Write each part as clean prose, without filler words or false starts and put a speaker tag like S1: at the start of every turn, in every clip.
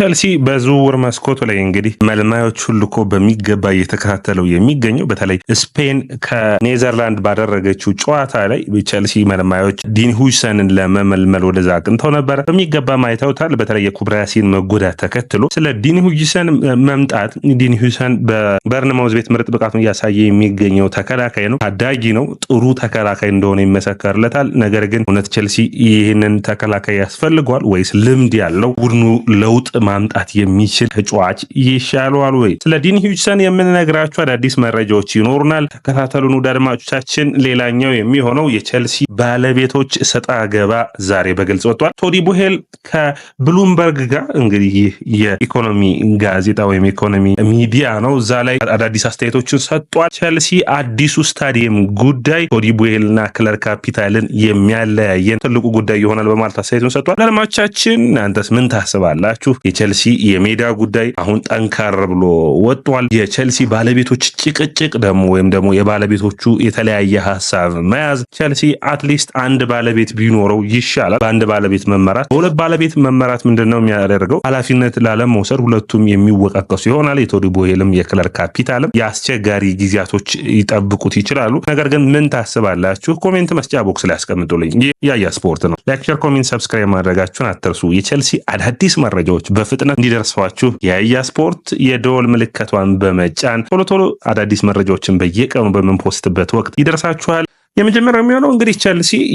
S1: ቸልሲ በዝውውር መስኮቱ ላይ እንግዲህ መልማዮች ሁሉ እኮ በሚገባ እየተከታተለው የሚገኘው በተለይ ስፔን ከኔዘርላንድ ባደረገችው ጨዋታ ላይ ቸልሲ መልማዮች ዲን ሁይሰንን ለመመልመል ወደዛ አቅንተው ነበር። በሚገባ ማይተውታል። በተለይ የኩብራሲን መጎዳት ተከትሎ ስለ ዲን ሁይሰን መምጣት ዲን ሁይሰን በበርንማውዝ ቤት ምርጥ ብቃቱን እያሳየ የሚገኘው ተከላካይ ነው። ታዳጊ ነው። ጥሩ ተከላካይ እንደሆነ ይመሰከርለታል። ነገር ግን እውነት ቸልሲ ይህንን ተከላካይ ያስፈልገዋል ወይስ ልምድ ያለው ቡድኑ ለውጥ ማምጣት የሚችል ተጫዋች ይሻለዋል ወይ? ስለ ዲን ሁይሰን የምንነግራችሁ አዳዲስ መረጃዎች ይኖሩናል። ተከታተሉን ውድ አድማጮቻችን። ሌላኛው የሚሆነው የቸልሲ ባለቤቶች ሰጣ ገባ ዛሬ በግልጽ ወጥቷል። ቶዲ ቡሄል ከብሉምበርግ ጋር እንግዲህ ይህ የኢኮኖሚ ጋዜጣ ወይም ኢኮኖሚ ሚዲያ ነው። እዛ ላይ አዳዲስ አስተያየቶችን ሰጥቷል። ቸልሲ አዲሱ ስታዲየም ጉዳይ ቶዲ ቡሄልና ክለር ካፒታልን የሚያለያየን ትልቁ ጉዳይ ይሆናል በማለት አስተያየቱን ሰጥቷል። አድማጮቻችን እናንተስ ምን ታስባላችሁ? የቸልሲ የሜዳ ጉዳይ አሁን ጠንካር ብሎ ወጥቷል። የቸልሲ ባለቤቶች ጭቅጭቅ ደግሞ ወይም ደግሞ የባለቤቶቹ የተለያየ ሀሳብ መያዝ ቸልሲ አትሊስት አንድ ባለቤት ቢኖረው ይሻላል። በአንድ ባለቤት መመራት፣ በሁለት ባለቤት መመራት ምንድነው የሚያደርገው? ኃላፊነት ላለመውሰድ ሁለቱም የሚወቃቀሱ ይሆናል። የቶዲ ቡሄልም የክለር ካፒታልም የአስቸጋሪ ጊዜያቶች ይጠብቁት ይችላሉ። ነገር ግን ምን ታስባላችሁ? ኮሜንት መስጫ ቦክስ ላይ አስቀምጡልኝ። ያያ ስፖርት ነው። ላይክ፣ ሼር፣ ኮሜንት ሰብስክራይብ ማድረጋችሁን አትርሱ። የቸልሲ አዳዲስ መረጃዎች በፍጥነት እንዲደርሷችሁ ያያ ስፖርት የደወል ምልክቷን በመጫን ቶሎ ቶሎ አዳዲስ መረጃዎችን በየቀኑ በምንፖስትበት ወቅት ይደርሳችኋል። የመጀመሪያው የሚሆነው እንግዲህ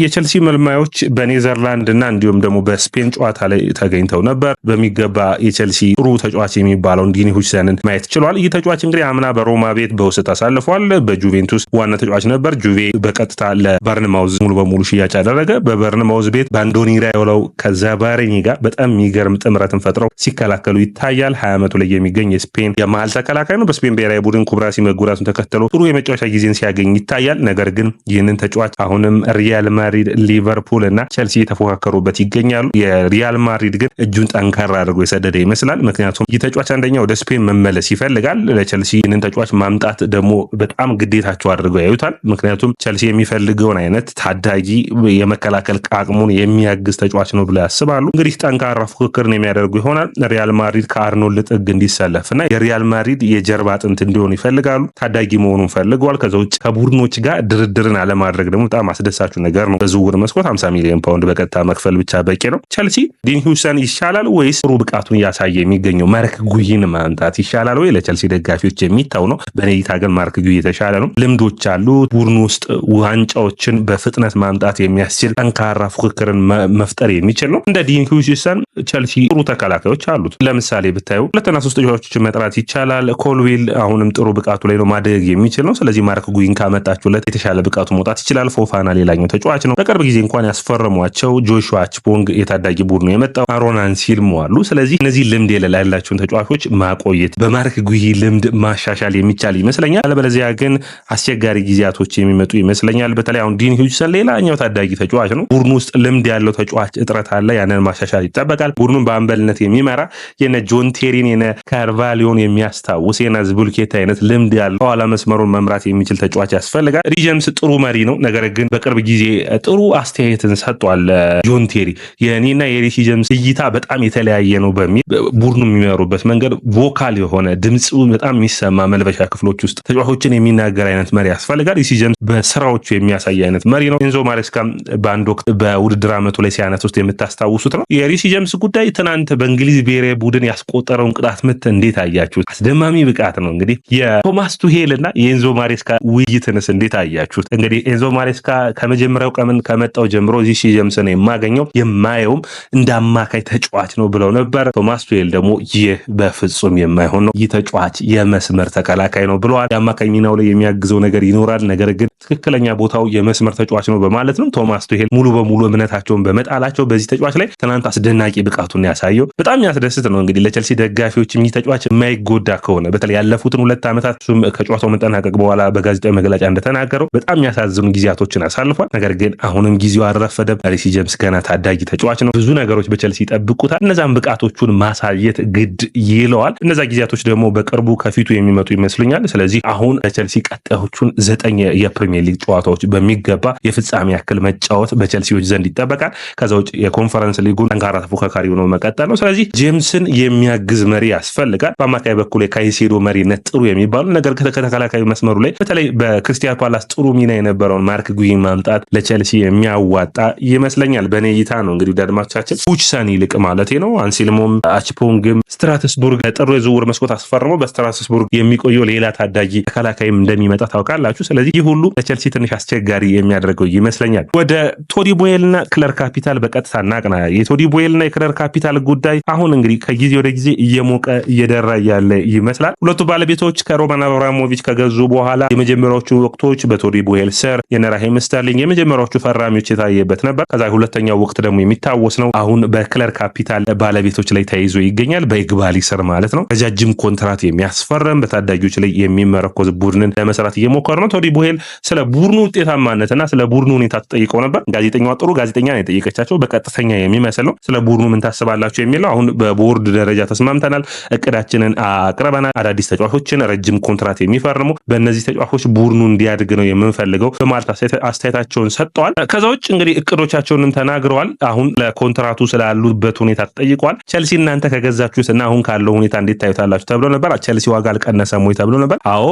S1: የቸልሲ መልማዮች በኔዘርላንድ እና እንዲሁም ደግሞ በስፔን ጨዋታ ላይ ተገኝተው ነበር። በሚገባ የቸልሲ ጥሩ ተጫዋች የሚባለውን ዲን ሁይሰንን ማየት ችሏል። ይህ ተጫዋች እንግዲህ አምና በሮማ ቤት በውሰት አሳልፏል። በጁቬንቱስ ዋና ተጫዋች ነበር። ጁቬ በቀጥታ ለበርንማውዝ ሙሉ በሙሉ ሽያጭ አደረገ። በበርንማውዝ ቤት በአንዶኒ ራዮላው ከዛባሬኒ ጋር በጣም የሚገርም ጥምረትን ፈጥረው ሲከላከሉ ይታያል። 20 ዓመቱ ላይ የሚገኝ የስፔን የመሃል ተከላካይ ነው። በስፔን ብሔራዊ ቡድን ኩብራሲ መጎዳቱን ተከትሎ ጥሩ የመጫወቻ ጊዜን ሲያገኝ ይታያል። ነገር ግን ይህንን ተጫዋች አሁንም ሪያል ማድሪድ፣ ሊቨርፑል እና ቸልሲ የተፎካከሩበት ይገኛሉ። የሪያል ማድሪድ ግን እጁን ጠንካራ አድርጎ የሰደደ ይመስላል። ምክንያቱም ይህ ተጫዋች አንደኛ ወደ ስፔን መመለስ ይፈልጋል። ለቸልሲ ይህንን ተጫዋች ማምጣት ደግሞ በጣም ግዴታቸው አድርገው ያዩታል። ምክንያቱም ቸልሲ የሚፈልገውን አይነት ታዳጊ የመከላከል አቅሙን የሚያግዝ ተጫዋች ነው ብለው ያስባሉ። እንግዲህ ጠንካራ ፉክክርን የሚያደርጉ ይሆናል። ሪያል ማድሪድ ከአርኖልድ ጥግ እንዲሰለፍና የሪያል ማድሪድ የጀርባ አጥንት እንዲሆኑ ይፈልጋሉ። ታዳጊ መሆኑን ፈልገዋል። ከዛ ውጭ ከቡድኖች ጋር ድርድርን አለማድረግ ደግሞ በጣም አስደሳችሁ ነገር ነው። በዝውውር መስኮት 50 ሚሊዮን ፓውንድ በቀጥታ መክፈል ብቻ በቂ ነው። ቸልሲ ዲን ሁይሰን ይሻላል ወይስ ጥሩ ብቃቱን እያሳየ የሚገኘው ማርክ ጉይን ማምጣት ይሻላል ወይ? ለቸልሲ ደጋፊዎች የሚታው ነው። በኔ እይታ ግን ማርክ ጉይ የተሻለ ነው። ልምዶች አሉት። ቡድን ውስጥ ዋንጫዎችን በፍጥነት ማምጣት የሚያስችል ጠንካራ ፉክክርን መፍጠር የሚችል ነው። እንደ ዲን ሁይሰን ቸልሲ ጥሩ ተከላካዮች አሉት። ለምሳሌ ብታዩ ሁለትና ሶስት ተጫዋቾችን መጥራት ይቻላል። ኮልዊል አሁንም ጥሩ ብቃቱ ላይ ነው፣ ማደግ የሚችል ነው። ስለዚህ ማርክ ጉይን ካመጣችሁለት የተሻለ ብቃቱ መውጣት ይችላል። ፎፋና ሌላኛው ተጫዋች ነው። በቅርብ ጊዜ እንኳን ያስፈረሟቸው ጆሹዋ ቺፖንግ የታዳጊ ቡድኑ የመጣው አሮን አንሲልሞ አሉ። ስለዚህ እነዚህ ልምድ የሌላቸውን ተጫዋቾች ማቆየት በማርክ ጉይ ልምድ ማሻሻል የሚቻል ይመስለኛል። አለበለዚያ ግን አስቸጋሪ ጊዜያቶች የሚመጡ ይመስለኛል። በተለይ አሁን ዲን ሁይሰን ሌላኛው ታዳጊ ተጫዋች ነው። ቡድኑ ውስጥ ልምድ ያለው ተጫዋች እጥረት አለ። ያንን ማሻሻል ይጠበቃል። ቡድኑን በአምበልነት የሚመራ የነ ጆን ቴሪን የነ ካርቫሊዮን የሚያስታውስ የነ ዝቡልኬታ አይነት ልምድ ያለው ኋላ መስመሩን መምራት የሚችል ተጫዋች ያስፈልጋል። ሪጀምስ ጥሩ መሪ ነው። ነገር ግን በቅርብ ጊዜ ጥሩ አስተያየትን ሰጥቷል። ጆን ቴሪ የኔና የሪሲ ጀምስ እይታ በጣም የተለያየ ነው በሚል ቡድኑ የሚመሩበት መንገድ ቮካል የሆነ ድምፁ በጣም የሚሰማ መልበሻ ክፍሎች ውስጥ ተጫዋቾችን የሚናገር አይነት መሪ ያስፈልጋል። ሪሲ ጀምስ በስራዎቹ የሚያሳይ አይነት መሪ ነው። ኤንዞ ማሬስካ በአንድ ወቅት በውድድር ዓመቱ ላይ ሲያነስ ውስጥ የምታስታውሱት ነው። የሪሲ ጀምስ ጉዳይ ትናንት በእንግሊዝ ብሔራዊ ቡድን ያስቆጠረውን ቅጣት ምት እንዴት አያችሁት? አስደማሚ ብቃት ነው። እንግዲህ የቶማስ ቱሄል እና የኤንዞ ማሬስካ ውይይትንስ እንዴት አያችሁት? እንግዲህ ኤንዞ ማሬስካ ከመጀመሪያው ቀን ከመጣው ጀምሮ ሪሲ ጀምስን የማየውም እንደ አማካይ ተጫዋች ነው ብለው ነበር። ቶማስ ቱሄል ደግሞ ይህ በፍጹም የማይሆን ነው፣ ይህ ተጫዋች የመስመር ተከላካይ ነው ብለዋል። የአማካይ ሚናው ላይ የሚያግዘው ነገር ይኖራል፣ ነገር ግን ትክክለኛ ቦታው የመስመር ተጫዋች ነው በማለት ነው። ቶማስ ቱሄል ሙሉ በሙሉ እምነታቸውን በመጣላቸው በዚህ ተጫዋች ላይ ትናንት አስደናቂ ብቃቱን ያሳየው በጣም ያስደስት ነው። እንግዲህ ለቸልሲ ደጋፊዎች ይህ ተጫዋች የማይጎዳ ከሆነ በተለይ ያለፉትን 2 ዓመታት ከጨዋታው መጠናቀቅ በኋላ በጋዜጣዊ መግለጫ እንደተናገረው በጣም የሚያሳዝኑ ጊዜያቶችን አሳልፏል። ነገር ግን አሁንም ጊዜው አልረፈደም። ሪሲ ጄምስ ገና ታዳጊ ተጫዋች ነው። ብዙ ነገሮች በቸልሲ ይጠብቁታል። እነዛን ብቃቶቹን ማሳየት ግድ ይለዋል። እነዛ ጊዜያቶች ደግሞ በቅርቡ ከፊቱ የሚመጡ ይመስሉኛል። ስለዚህ አሁን ለቸልሲ ቀጣዮቹን 9 የፕሪሚየር ሊግ ጨዋታዎች በሚገባ የፍጻሜ ያክል መጫወት በቸልሲዎች ዘንድ ይጠበቃል። ከዛ ውጭ የኮንፈረንስ ሊጉን ጠንካራ ተፎካካሪ ሆኖ መቀጠል ነው። ስለዚህ ጄምስን የሚያግዝ መሪ ያስፈልጋል። በአማካይ በኩል የካይሴዶ መሪነት ጥሩ የሚባሉ ነገር ከተከላካዩ መስመሩ ላይ በተለይ በክሪስታል ፓላስ ጥሩ ሚና የነበረውን ማርክ ጉሂን ማምጣት ለቸልሲ የሚያዋጣ ይመስለኛል። በኔ እይታ ነው። እንግዲህ ዳድማቻችን ሁችሰን ይልቅ ማለት ነው። አንሴልሞም አችፖንግም ስትራስቡርግ ጥሩ የዝውውር መስኮት አስፈርሞ በስትራስቡርግ የሚቆየው ሌላ ታዳጊ ተከላካይም እንደሚመጣ ታውቃላችሁ። ስለዚህ ይህ ሁሉ ለቸልሲ ትንሽ አስቸጋሪ የሚያደርገው ይመስለኛል። ወደ ቶዲ ቦዬልና ክለር ካፒታል በቀጥታ እናቅና። የቶዲ ቦዬልና የክለር ካፒታል ጉዳይ አሁን እንግዲህ ከጊዜ ወደ ጊዜ እየሞቀ እየደራ ያለ ይመስላል። ሁለቱ ባለቤቶች ከሮማን አብራሞቪች ከገዙ በኋላ የመጀመሪያዎቹ ወቅቶች በቶዲ ቦዬል ስር የራሂም ስተርሊንግ የመጀመሪያዎቹ ፈራሚዎች የታየበት ነበር። ከዛ ሁለተኛው ወቅት ደግሞ የሚታወስ ነው። አሁን በክለር ካፒታል ባለቤቶች ላይ ተይዞ ይገኛል። በኢግባሊ ስር ማለት ነው። ረጃጅም ኮንትራት የሚያስፈርም በታዳጊዎች ላይ የሚመረኮዝ ቡድንን ለመስራት እየሞከረ ነው። ቶዲ ቦዬል ስለ ቡድኑ ውጤታማነትና ስለ ቡድኑ ሁኔታ ተጠይቀው ነበር። ጋዜጠኛዋ ጥሩ ጋዜጠኛ ነው የጠየቀቻቸው። በቀጥተኛ የሚመስል ነው። ስለ ቡድኑ ምን ታስባላችሁ የሚለው አሁን በቦርድ ደረጃ ተስማምተናል፣ እቅዳችንን አቅርበናል። አዳዲስ ተጫዋቾችን ረጅም ኮንትራት የሚፈርሙ በእነዚህ ተጫዋቾች ቡድኑ እንዲያድግ ነው የምንፈልገው በማለት አስተያየታቸውን ሰጥተዋል። ከዛ ውጭ እንግዲህ እቅዶቻቸውንም ተናግረዋል። አሁን ለኮንትራቱ ስላሉበት ሁኔታ ተጠይቀዋል። ቸልሲ እናንተ ከገዛችሁትና አሁን ካለው ሁኔታ እንዴት ታዩታላችሁ ተብሎ ነበር። ቸልሲ ዋጋ አልቀነሰም ወይ ተብሎ ነበር። አዎ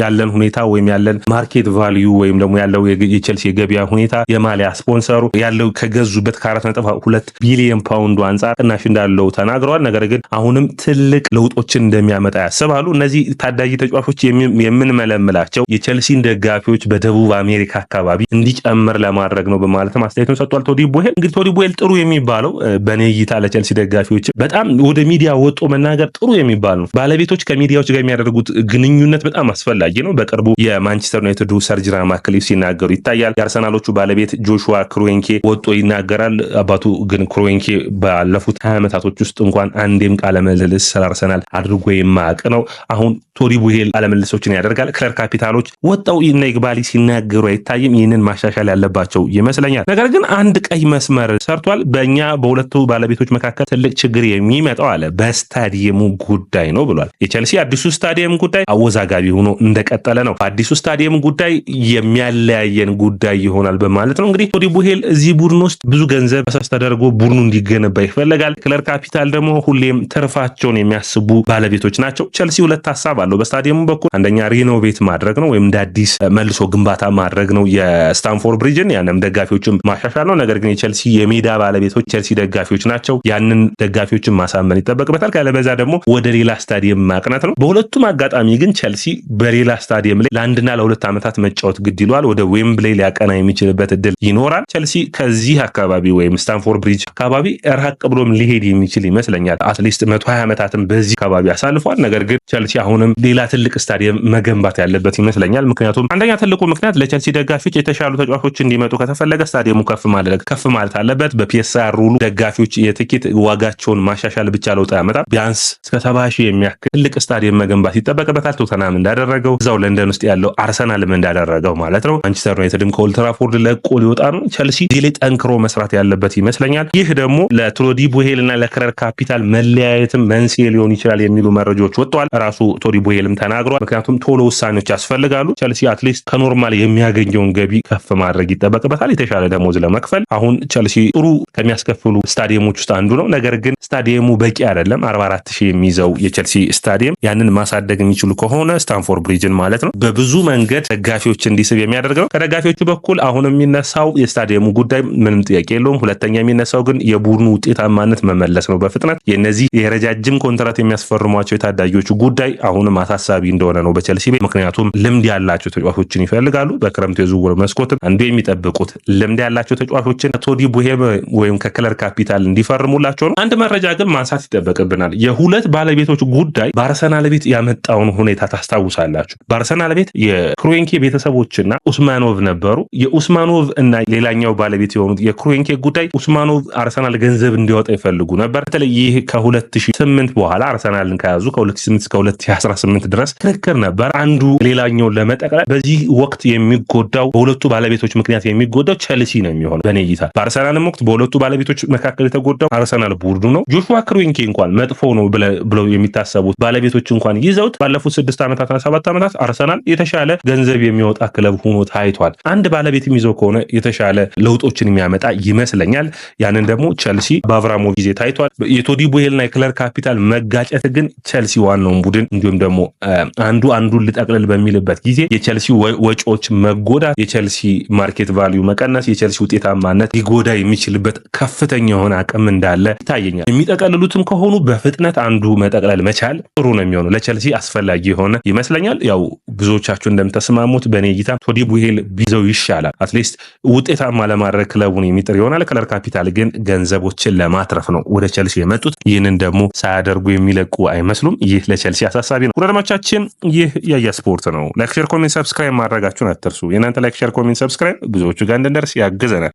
S1: ያለን ሁኔታ ወይም ያለን ማርኬት ቫልዩ ወይም ደግሞ ያለው የቸልሲ የገበያ ሁኔታ የማሊያ ስፖንሰሩ ያለው ከገዙበት ከ4.2 ቢሊዮን ፓውንድ አንጻር ቅናሽ እንዳለው ተናግረዋል። ነገር ግን አሁንም ትልቅ ለውጦችን እንደሚያመጣ ያስባሉ። እነዚህ ታዳጊ ተጫዋቾች የምንመለምላቸው የቸልሲን ደጋፊዎች በደቡብ አሜሪካ አካባቢ እንዲጨምር ለማድረግ ነው በማለትም አስተያየቱን ሰጥቷል። ቶዲ ቦዬል እንግዲህ ቶዲ ቦዬል ጥሩ የሚባለው በኔ እይታ ለቸልሲ ደጋፊዎች በጣም ወደ ሚዲያ ወጦ መናገር ጥሩ የሚባል ነው። ባለቤቶች ከሚዲያዎች ጋር የሚያደርጉት ግንኙነት በጣም አስፈላጊ ነው። በቅርቡ የማንቸስተር ዩናይትዱ ሰር ጂም ራትክሊፍ ሲናገሩ ይታያል። የአርሰናሎቹ ባለቤት ጆሹዋ ክሮንኬ ወጦ ይናገራል። አባቱ ግን ክሮንኬ ባለፉት 20 ዓመታቶች ውስጥ እንኳን አንዴም ቃለ ምልልስ ስለ አርሰናል አድርጎ የማያውቅ ነው። አሁን ቶዲ ቦዬል ቃለ ምልልሶችን ያደርጋል። ክለር ካፒታሎች ወጣው እና ኢግባሊ ሲናገሩ አይታይም። ይህንን ማሻሻል ያለባቸው ይመስለኛል። ነገር ግን አንድ ቀይ መስመር ሰርቷል። በእኛ በሁለቱ ባለቤቶች መካከል ትልቅ ችግር የሚመጣው አለ በስታዲየሙ ጉዳይ ነው ብሏል። የቸልሲ አዲሱ ስታዲየም ጉዳይ አወዛጋቢ ሆኖ እንደቀጠለ ነው። አዲሱ ስታዲየም ጉዳይ የሚያለያየን ጉዳይ ይሆናል በማለት ነው። እንግዲህ ቶዲ ቦዬል እዚህ ቡድን ውስጥ ብዙ ገንዘብ ፈሰስ ተደርጎ ቡድኑ እንዲገነባ ይፈልጋል። ክለር ካፒታል ደግሞ ሁሌም ትርፋቸውን የሚያስቡ ባለቤቶች ናቸው። ቸልሲ ሁለት ሀሳብ አለው በስታዲየሙ በኩል አንደኛ ሪኖቬት ማድረግ ነው ወይም እንደ አዲስ መልሶ ግንባታ ማድረግ ነው የስታንፎርድ ብሪጅን፣ ያንም ደጋፊዎችም ማሻሻል ነው። ነገር ግን የቸልሲ የሜዳ ባለቤቶች ቸልሲ ደጋፊዎች ናቸው። ያንን ደጋፊዎችን ማሳመን ይጠበቅበታል። ካለበዛ ደግሞ ወደ ሌላ ስታዲየም ማቅናት ነው። በሁለቱም አጋጣሚ ግን ቸልሲ በሌላ ስታዲየም ላይ ለአንድና ለሁለት ዓመታት መጫወት ግድ ይለዋል። ወደ ዌምብሌይ ሊያቀና የሚችልበት እድል ይኖራል። ቸልሲ ከዚህ አካባቢ ወይም ስታንፎርድ ብሪጅ አካባቢ ራቅ ብሎም ሊሄድ የሚችል ይመስለኛል። አትሊስት 120 ዓመታትን በዚህ አካባቢ አሳልፏል። ነገር ግን ቸልሲ አሁንም ሌላ ትልቅ ስታዲየም መገንባት ያለበት ይመስለኛል። ምክንያቱም አንደኛ ትልቁ ምክንያት ለቸልሲ ደጋፊዎች የተሻሉ ተጫዋቾች እንዲመጡ ከተፈለገ ስታዲየሙ ከፍ ማለት አለበት። በፒኤስአር ሩሉ ደጋፊዎች የትኬት ዋጋቸውን ማሻሻል ብቻ ለውጥ ያመጣል። ቢያንስ እስከ 70 ሺህ የሚያክል ትልቅ ስታዲየም መገንባት ይጠበቅበታል። ቶተናም እንዳደረገው እዛው ለንደን ውስጥ ያለው አርሰናልም እንዳደረገው ማለት ነው። ማንቸስተር ዩናይትድም ከኦልድ ትራፎርድ ለቆ ሊወጣ ነው። ቸልሲ እዚህ ላይ ጠንክሮ መስራት ያለበት ይመስለኛል። ይህ ደግሞ ለቶዲ ቦዬል እና ለክለር ካፒታል መለያየትም መንስኤ ሊሆን ይችላል የሚሉ መረጃዎች ወጥተዋል። ራሱ ቶዲ ቦዬልም ተናግሯል። ምክንያቱም ቶሎ ውሳኔዎች ያስፈልጋሉ። ቸልሲ አትሊስት ከኖርማል የሚያገኘውን ገቢ ከፍ ማድረግ ይጠበቅበታል፣ የተሻለ ደሞዝ ለመክፈል። አሁን ቸልሲ ጥሩ ከሚያስከፍሉ ስታዲየሞች ውስጥ አንዱ ነው። ነገር ግን ስታዲየሙ በቂ አይደለም። 44 ሺህ የሚይዘው የቸልሲ ስታዲየም ያንን ማሳደግ የሚችሉ ከሆነ ስታንፎርድ ብሪጅን ማለት ነው በብዙ መንገድ ደጋፊዎች እንዲስብ የሚያደርግ ነው። ከደጋፊዎቹ በኩል አሁን የሚነሳው የስታዲየሙ ጉዳይ ምንም ጥያቄ የለውም። ሁለተኛ የሚነሳው ግን የቡድኑ ውጤታማነት መመለስ ነው በፍጥነት። የነዚህ የረጃጅም ኮንትራት የሚያስፈርሟቸው የታዳጊዎቹ ጉዳይ አሁንም አሳሳቢ እንደሆነ ነው በቸልሲ ቤት። ምክንያቱም ልምድ ያላቸው ተጫዋቾችን ይፈልጋሉ። በክረምቱ የዝውውር መስኮትም አንዱ የሚጠብቁት ልምድ ያላቸው ተጫዋቾችን ቶዲ ቦዬል ወይም ከክለር ካፒታል እንዲፈርሙላቸው ነው። አንድ መረጃ ግን ማንሳት ይጠበቅብናል። የሁለት ባለቤቶች ጉዳይ በአርሰናል ቤት ያመጣውን ሁኔታ ታስታውሳላችሁ። በአርሰናል ቤት የክሮንኬ ቤተሰቦችና ኡስማኖቭ ነበሩ። የኡስማኖቭ እና ሌላኛው ባለቤት የሆኑት የክሮንኬ ጉዳይ ኡስማኖቭ አርሰናል ገንዘብ እንዲያወጣ ይፈልጉ ነበር። በተለይ ይህ ከ2008 በኋላ አርሰናልን ከያዙ ከ2008 እስከ 2018 ድረስ ክርክር ነበር። አንዱ ሌላኛውን ለመጠቅለል በዚህ ወቅት የሚጎዳው በሁለቱ ባለቤቶች ምክንያት የሚጎዳው ቸልሲ ነው የሚሆነው በኔ እይታ። በአርሰናልም ወቅት በሁለቱ ባለቤቶች መካከል የተጎዳው አርሰናል ቡድኑ ነው። ጆሹዋ ክሮንኬ እንኳን መጥፎ ነው ብለው የሚታሰቡት ባለቤቶች እንኳን ይዘውት ባለፉት 6 ዓመታትና 7 ዓመታት አርሰናል የተሻለ ገንዘብ የሚያወጣ ክለብ ሆኖ ታይቷል። አንድ ባለቤት የሚይዘው ከሆነ የተሻለ ለውጦችን የሚያመጣ ይመስለኛል። ያንን ደግሞ ቸልሲ በአብራሞ ጊዜ ታይቷል። የቶዲ ቦሄልና የክለር ካፒታል መጋጨት ግን ቸልሲ ዋናውን ቡድን እንዲሁም ደግሞ አንዱን ልጠቅልል በሚልበት ጊዜ የቸልሲ ወጪዎች መጎዳት፣ የቸልሲ ማርኬት ቫልዩ መቀነስ፣ የቸልሲ ውጤታማነት ሊጎዳ የሚችልበት ከፍተኛ የሆነ አቅም እንዳለ ይታየኛል። የሚጠቀልሉትም ከሆኑ በፍጥነት አንዱ መጠቅለል መቻል ጥሩ ነው የሚሆነው ለቸልሲ አስፈላጊ የሆነ ይመስለኛል። ያው ብዙዎቻችሁ እንደምተስማሙት በኔ እይታ ቶዲ ቦሄል ቢዘው ይሻላል። አትሊስት ውጤታማ ለማድረግ ክለቡን የሚጥር ይሆናል። ክለር ካፒታል ግን ገንዘቦችን ለማትረፍ ነው ወደ ቸልሲ የመጡት። ይህንን ደግሞ ሳያደርጉ የሚለቁ አይመስሉም። ይህ ለቸልሲ አሳሳቢ ነው። ወዳጆቻችን ይህ ያያ ስፖርት ነው። ላይክ፣ ሼር፣ ኮሜንት፣ ሰብስክራይብ ማድረጋችሁን አትርሱ። የእናንተ ላይክ፣ ሼር፣ ኮሜንት፣ ሰብስክራይብ ብዙዎቹ ጋር እንድንደርስ ያግዘናል።